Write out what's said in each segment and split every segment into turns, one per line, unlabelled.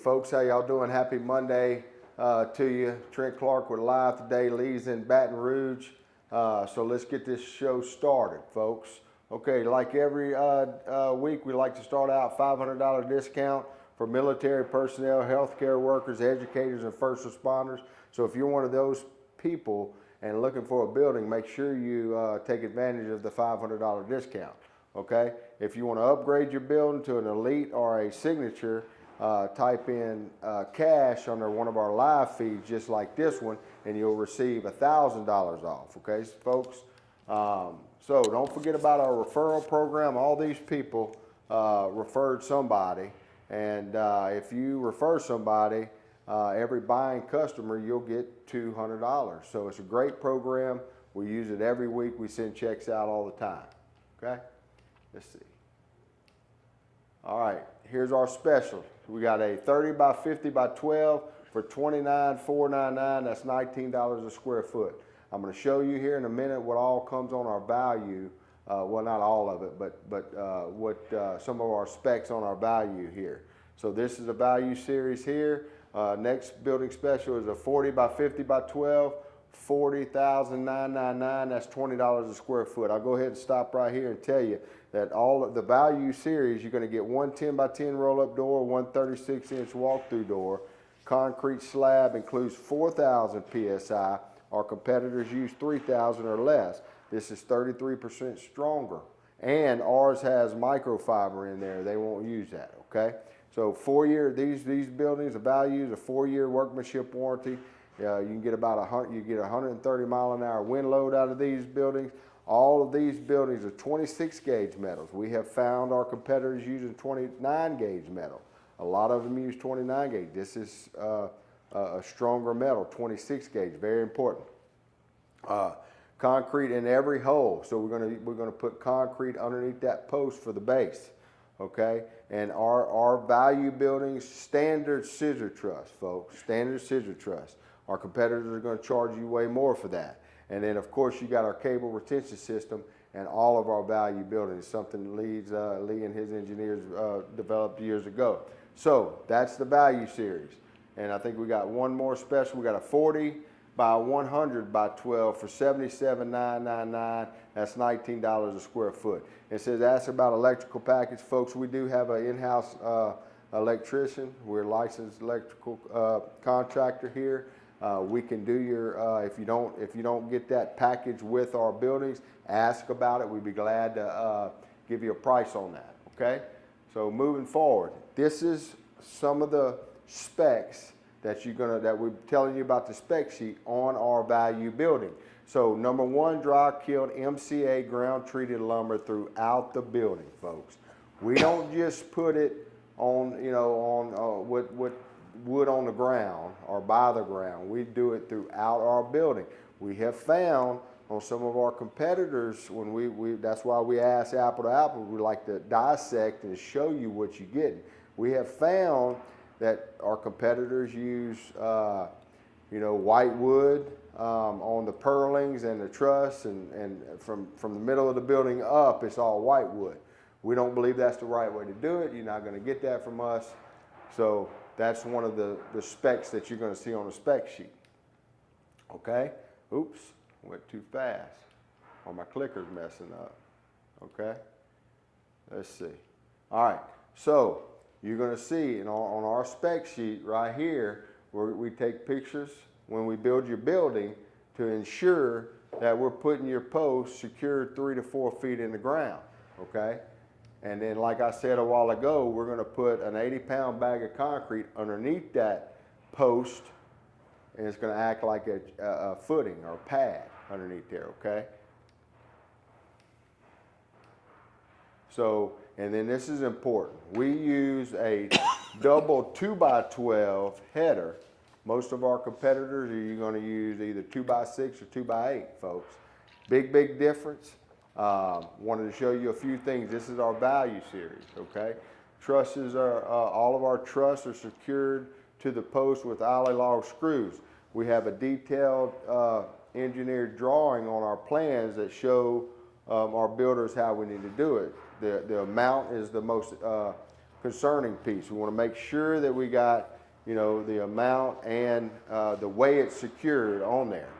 folks, how y'all doing? Happy Monday to you. Trent Clark with Live today. Lee's in Baton Rouge. So let's get this show started, folks. Okay, like every week, we like to start out $500 discount for military personnel, healthcare workers, educators, and first responders. So if you're one of those people and looking for a building, make sure you take advantage of the $500 discount. Okay, if you want to upgrade your building to an elite or a signature, type in cash under one of our live feeds just like this one, and you'll receive $1,000 off. Okay, folks. So don't forget about our referral program. All these people referred somebody, and if you refer somebody, every buying customer, you'll get $200. So it's a great program. We use it every week. We send checks out all the time. Okay. Let's see. All right, here's our special. We got a 30 by 50 by 12 for $29,499. That's $19 a square foot. I'm going to show you here in a minute what all comes on our value. Well, not all of it, but what some of our specs on our value here. So this is a value series here. Next building special is a 40 by 50 by 12. $40,999. That's $20 a square foot. I'll go ahead and stop right here and tell you that all of the value series, you're going to get one 10 by 10 roll-up door, one 36-inch walk-through door. Concrete slab includes 4,000 psi. Our competitors use 3,000 or less. This is 33% stronger, and ours has microfiber in there. They won't use that. Okay. So 4-year these buildings, the values, a 4-year workmanship warranty. You can get about 130 mile-an-hour wind load out of these buildings. All of these buildings are 26 gauge metals. We have found our competitors using 29 gauge metal. A lot of them use 29 gauge. This is a stronger metal, 26 gauge, very important. Concrete in every hole. So we're gonna put concrete underneath that post for the base. Okay, and our value buildings, standard scissor truss, folks, standard scissor truss. Our competitors are going to charge you way more for that. And then, of course, you got our cable retention system and all of our value buildings, something Lee and his engineers developed years ago. So that's the value series. And I think we got one more special. We got a 40 by 100 by 12 for $77,999. That's $19 a square foot. It says ask about electrical package. Folks, we do have an in-house electrician. We're a licensed electrical contractor here. We can do your, if you don't get that package with our buildings, ask about it. We'd be glad to give you a price on that, okay? So moving forward, this is some of the specs that we're telling you about the spec sheet on our value building. So number one, dry kiln MCA ground treated lumber throughout the building, folks. We don't just put it on, with wood on the ground or by the ground. We do it throughout our building. We have found on some of our competitors, that's why we ask apple to apple, we like to dissect and show you what you get. We have found that our competitors use white wood on the purlings and the truss, and from the middle of the building up, it's all white wood. We don't believe that's the right way to do it. You're not going to get that from us. So that's one of the specs that you're going to see on the spec sheet. Okay? Oops, went too fast. Or my clicker's messing up. Okay? Let's see. All right, so you're going to see on our spec sheet right here, where we take pictures when we build your building to ensure that we're putting your posts secured 3 to 4 feet in the ground. Okay? And then, like I said a while ago, we're going to put an 80-pound bag of concrete underneath that post, and it's going to act like a footing or a pad underneath there, okay? So, and then this is important. We use a double 2x12 header. Most of our competitors, you're going to use either 2x6 or 2x8, folks. Big difference. Wanted to show you a few things. This is our value series, okay? Trusses are, all of our trusses are secured to the post with alley log screws. We have a detailed engineered drawing on our plans that show our builders how we need to do it. The mount is the most concerning piece. We want to make sure that we got, you know, the amount and the way it's secured on there.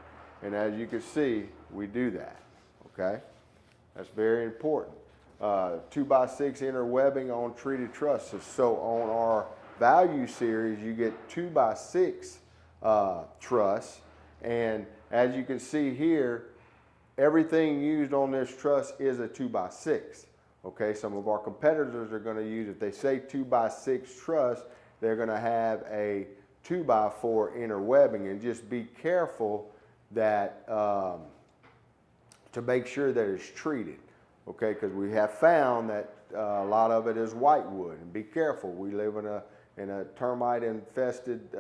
And as you can see, we do that, okay? That's very important. 2x6 inner webbing on treated truss. So on our value series, you get 2x6 truss. And as you can see here, everything used on this truss is a 2x6. Okay, some of our competitors are going to use, if they say 2x6 truss, they're going to have a 2x4 inner webbing, and just be careful that to make sure that it's treated. Okay, because we have found that a lot of it is whitewood, and be careful. We live in a termite infested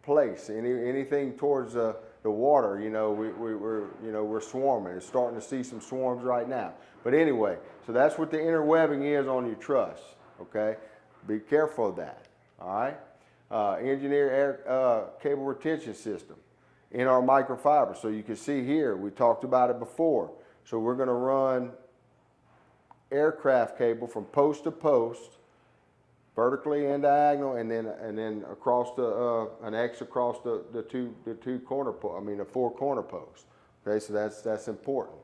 place. Anything towards the water, you know, we're swarming. It's starting to see some swarms right now. But anyway, so that's what the inner webbing is on your truss. Okay, be careful of that. All right, engineered air cable retention system in our microfiber. So you can see here, we talked about it before. So we're going to run aircraft cable from post to post, vertically and diagonal, and then across the an X across the four corner posts. Okay, so that's important.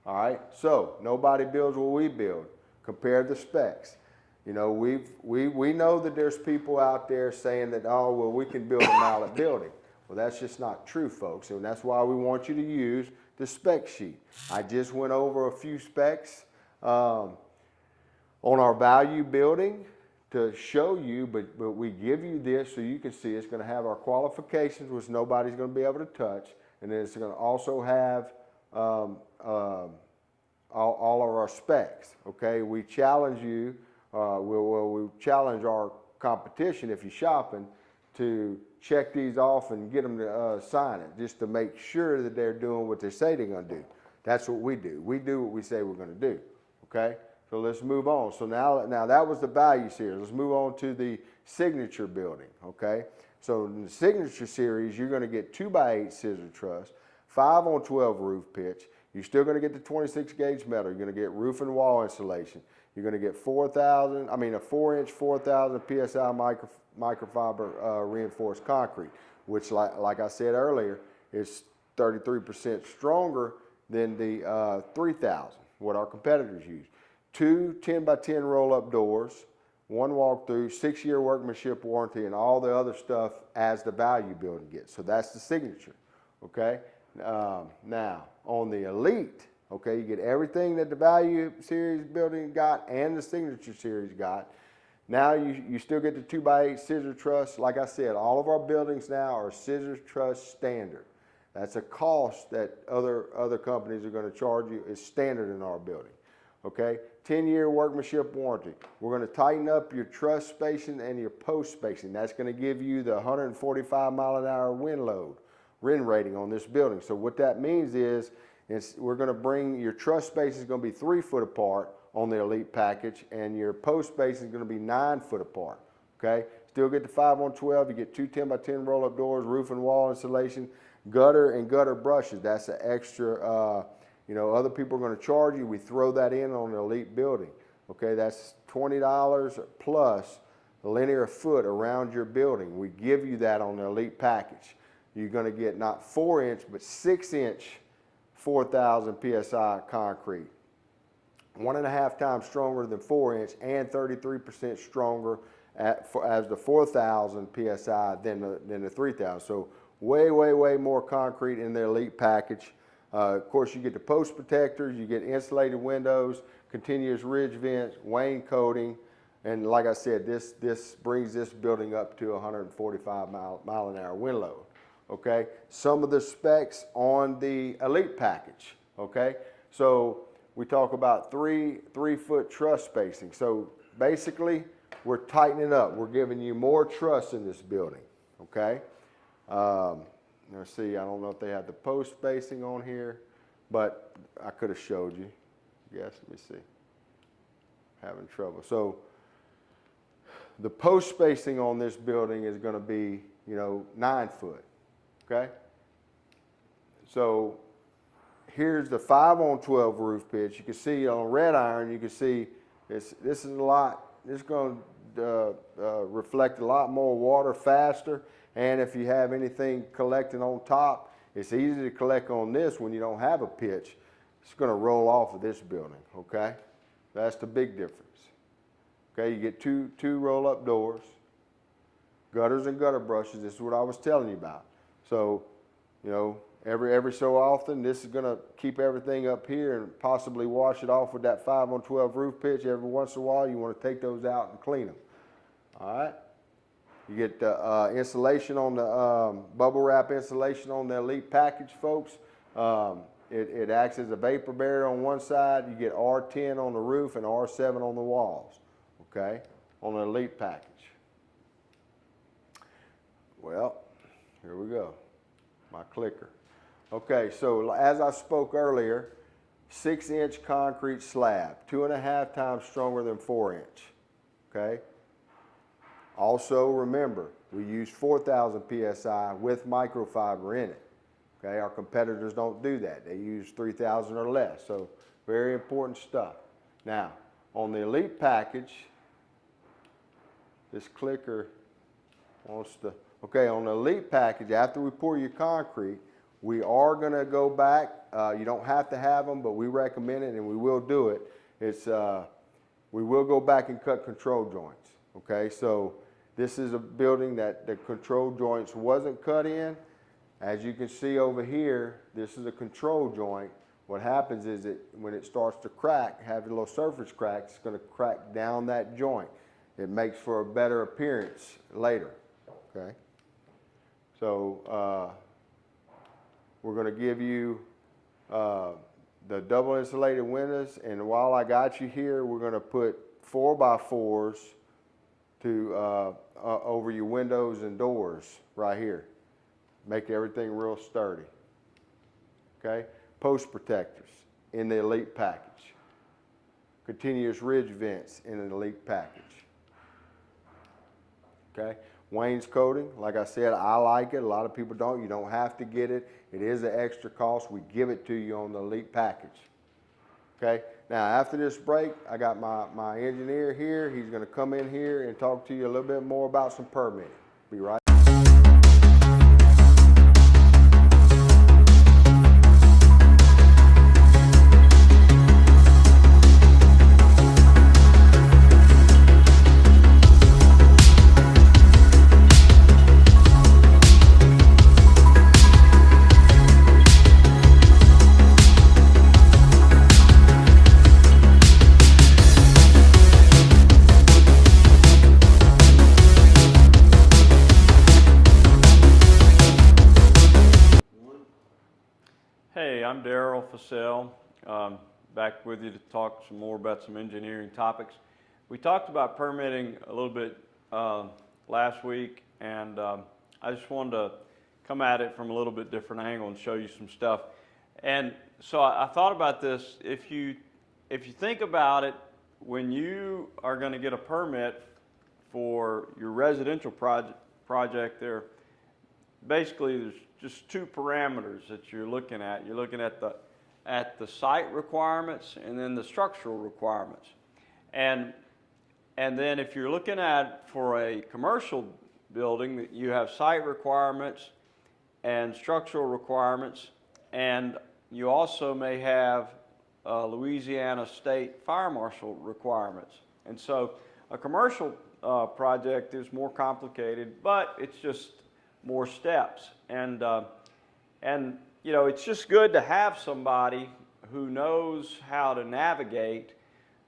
All right, so nobody builds what we build. Compare the specs. You know, we know that there's people out there saying that, oh well, we can build a mallet building. Well, that's just not true, folks, and that's why we want you to use the spec sheet. I just went over a few specs on our value building to show you, but we give you this so you can see it's going to have our qualifications, which nobody's going to be able to touch, and then it's going to also have all of our specs. Okay, we challenge you, we challenge our competition if you're shopping to check these off and get them to sign it, just to make sure that they're doing what they say they're going to do. That's what we do. We do what we say we're going to do. Okay. So let's move on. So now that was the value series. Let's move on to the signature building, okay? So in the signature series, you're going to get 2x8 scissor truss, 5-on-12 roof pitch. You're still going to get the 26 gauge metal. You're going to get roof and wall insulation. You're going to get a 4-inch 4,000 PSI microfiber reinforced concrete, which like I said earlier, is 33% stronger than the 3,000, what our competitors use. 2 10x10 roll-up doors, 1 walk-through, 6-year workmanship warranty, and all the other stuff as the value building gets. So that's the signature, okay? Now, on the elite, okay, you get everything that the value series building got and the signature series got. Now you still get the 2x8 scissor truss. Like I said, all of our buildings now are scissor truss standard. That's a cost that other companies are going to charge you. It's standard in our building. Okay, 10-year workmanship warranty. We're going to tighten up your truss spacing and your post spacing. That's going to give you the 145 mile an hour wind rating on this building. So what that means is we're going to bring your truss spacing is going to be 3 foot apart on the elite package, and your post spacing is going to be 9 foot apart. Okay, still get the 5-on-12. You get 2 10x10 roll-up doors, roof and wall insulation, gutter and gutter brushes. That's an extra. You know, other people are going to charge you. We throw that in on the elite building. Okay, that's $20 plus the linear foot around your building. We give you that on the elite package. You're going to get not 4-inch, but 6-inch 4,000 PSI concrete. 1.5 times stronger than 4-inch and 33% stronger as the 4,000 PSI than the 3,000. So way more concrete in the elite package. Of course, you get the post protectors, you get insulated windows, continuous ridge vents, Wayne coating, and like I said, this brings this building up to 145 mile an hour wind load. Okay, some of the specs on the elite package. Okay, so we talk about three foot truss spacing. So basically, we're tightening up. We're giving you more truss in this building. Okay. Let's see, I don't know if they have the post spacing on here, but I could have showed you. Yes, let me see. Having trouble. So the post spacing on this building is going to be, 9 foot. Okay? So here's the 5-on-12 roof pitch. You can see on red iron, you can see this is a lot. This is going to reflect a lot more water faster. And if you have anything collecting on top, it's easy to collect on this when you don't have a pitch. It's going to roll off of this building, okay? That's the big difference. Okay, you get two roll-up doors, gutters and gutter brushes. This is what I was telling you about. So, you know, every so often, this is going to keep everything up here and possibly wash it off with that 5-on-12 roof pitch. Every once in a while, you want to take those out and clean them. All right? You get the insulation on the bubble wrap insulation on the Elite package, folks. It acts as a vapor barrier on one side. You get R10 on the roof and R7 on the walls, okay, on the Elite package. Well, here we go, my clicker. Okay, so as I spoke earlier, 6-inch concrete slab, 2.5 times stronger than 4-inch, okay? Also remember, we use 4,000 PSI with microfiber in it. Okay, our competitors don't do that. They use 3,000 or less, so very important stuff. Now, on the Elite package, this clicker wants to, okay, on the Elite package, after we pour your concrete, we are gonna go back. You don't have to have them, but we recommend it and we will do it. We will go back and cut control joints, okay? So this is a building that the control joints wasn't cut in. As you can see over here, this is a control joint. What happens is when it starts to crack, have a little surface crack, it's going to crack down that joint. It makes for a better appearance later, okay? So we're going to give you the double insulated windows, and while I got you here, we're going to put 4x4s to over your windows and doors right here. Make everything real sturdy. Okay? Post protectors in the Elite package. Continuous ridge vents in an Elite package. Okay? Wainscoting, like I said, I like it. A lot of people don't. You don't have to get it. It is an extra cost. We give it to you on the Elite package. Okay? Now, after this break, I got my engineer here. He's going to come in here and talk to you a little bit more about some permitting. Be right.
Back with you to talk some more about some engineering topics. We talked about permitting a little bit last week, and I just wanted to come at it from a little bit different angle and show you some stuff. And so I thought about this. If you think about it, when you are going to get a permit for your residential project there, basically there's just two parameters that you're looking at. You're looking at the site requirements and then the structural requirements. And then if you're looking at for a commercial building, you have site requirements and structural requirements, and you also may have Louisiana State Fire Marshal requirements. And so a commercial project is more complicated, but it's just more steps. And you know, it's just good to have somebody who knows how to navigate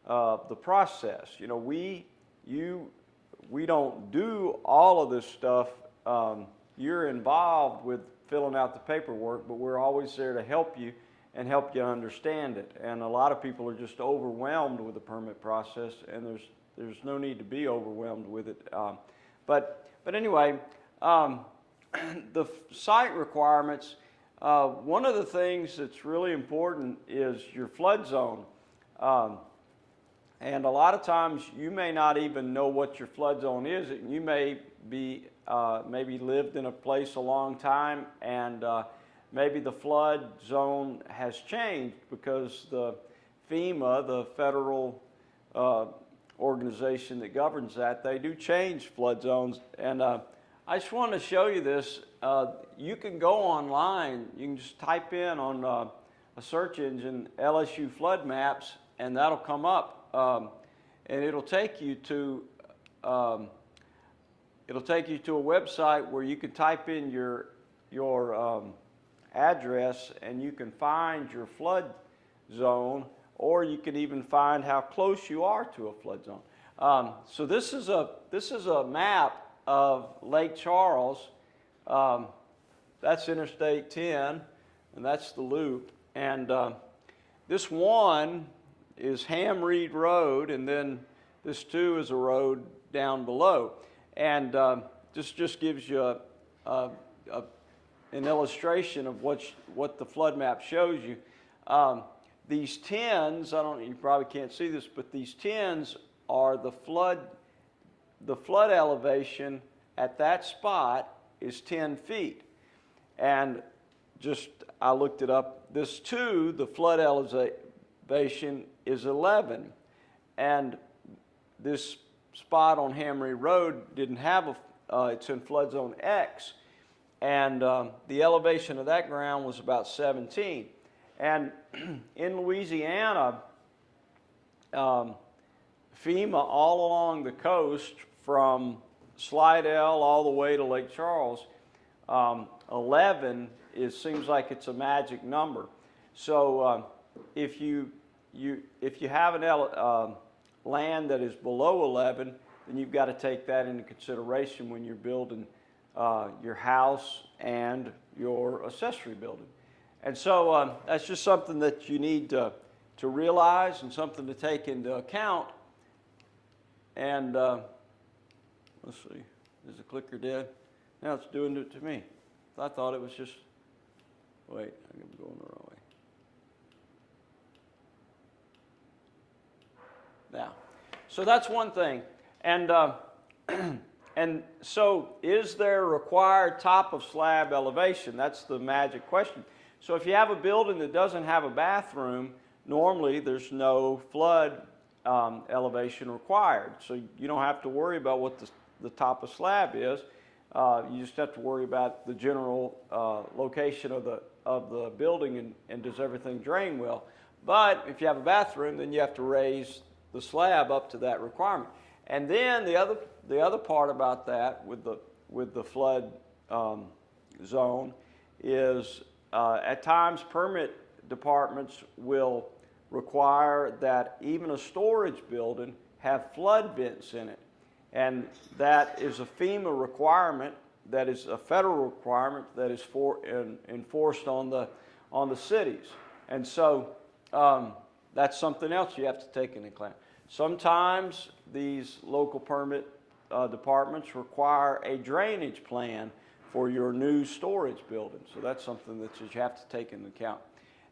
the process. You know, we don't do all of this stuff. You're involved with filling out the paperwork, but we're always there to help you and help you understand it. And a lot of people are just overwhelmed with the permit process, and there's no need to be overwhelmed with it. But anyway, the site requirements. One of the things that's really important is your flood zone. And a lot of times you may not even know what your flood zone is. You may be maybe lived in a place a long time, and maybe the flood zone has changed because the FEMA, the Federal organization that governs that, they do change flood zones. And I just want to show you this. You can go online, you can just type in on a search engine LSU flood maps, and that'll come up, and it'll take you to a website where you can type in your address, and you can find your flood zone, or you can even find how close you are to a flood zone. So this is a map of Lake Charles. That's Interstate 10, and that's the loop. And this one is Ham Reed Road, and then this two is a road down below. And this just gives you an illustration of what the flood map shows you. These 10s, you probably can't see this, but these 10s are the flood elevation at that spot is 10 feet. And I looked it up. This 2, the flood elevation is 11. And this spot on Ham Reed Road didn't have it's in flood zone X. And the elevation of that ground was about 17. And in Louisiana, FEMA all along the coast from Slidell all the way to Lake Charles, 11 seems like it's a magic number. So if you have an land that is below 11, then you've got to take that into consideration when you're building your house and your accessory building. And so that's just something that you need to realize and something to take into account. And let's see, is the clicker dead? Now it's doing it to me. I thought it was just, wait, I'm going the wrong way. Now, so that's one thing. And and so is there required top of slab elevation? That's the magic question. So if you have a building that doesn't have a bathroom, normally there's no flood elevation required. So you don't have to worry about what the top of slab is. You just have to worry about the general location of the building and does everything drain well. But if you have a bathroom, then you have to raise the slab up to that requirement. And then the other part about that with the flood zone is at times permit departments will require that even a storage building have flood vents in it. And that is a FEMA requirement, that is a federal requirement that is enforced on the cities. And so that's something else you have to take into account. Sometimes these local permit departments require a drainage plan for your new storage building. So that's something that you have to take into account.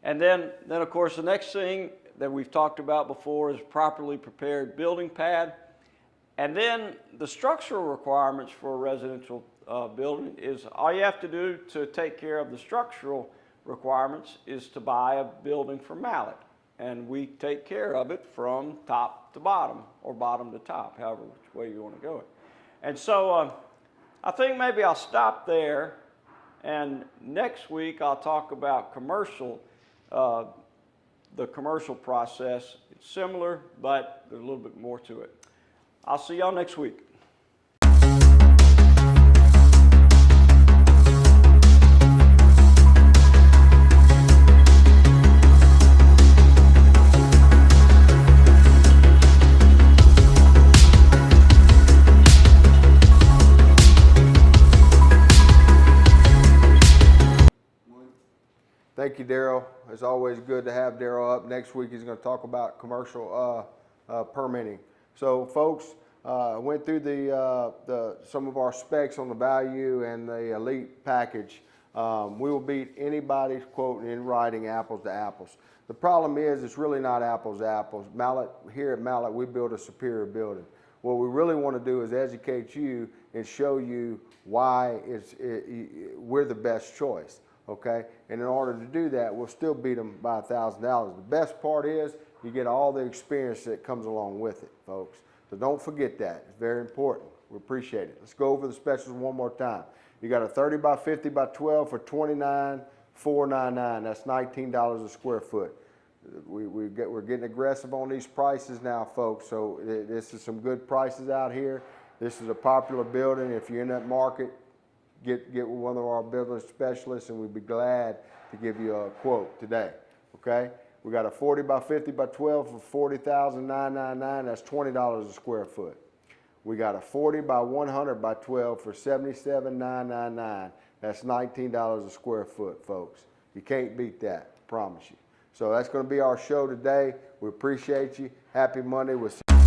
And then of course the next thing that we've talked about before is properly prepared building pad. And then the structural requirements for a residential building is all you have to do to take care of the structural requirements is to buy a building from Mallet. And we take care of it from top to bottom or bottom to top, however which way you want to go it. And so I think maybe I'll stop there, and next week I'll talk about the commercial process. It's similar, but there's a little bit more to it. I'll see y'all next week.
Thank you, Daryl. It's always good to have Daryl up. Next week he's going to talk about commercial permitting. So, folks, went through some of our specs on the value and the elite package. We will beat anybody's quote in writing apples to apples. The problem is it's really not apples to apples. Here at Mallet, we build a superior building. What we really want to do is educate you and show you why we're the best choice. Okay, and in order to do that, we'll still beat them by $1,000. The best part is you get all the experience that comes along with it, folks. So don't forget that. It's very important. We appreciate it. Let's go over the specials one more time. You got a 30 by 50 by 12 for $29,499. That's $19 a square foot. We're getting aggressive on these prices now, folks. So this is some good prices out here. This is a popular building. If you're in that market, get with one of our building specialists, and we'd be glad to give you a quote today. Okay? We got a 40 by 50 by 12 for $40,999. That's $20 a square foot. We got a 40 by 100 by 12 for $77,999. That's $19 a square foot, folks. You can't beat that, I promise you. So that's going to be our show today. We appreciate you. Happy Monday. We'll see you.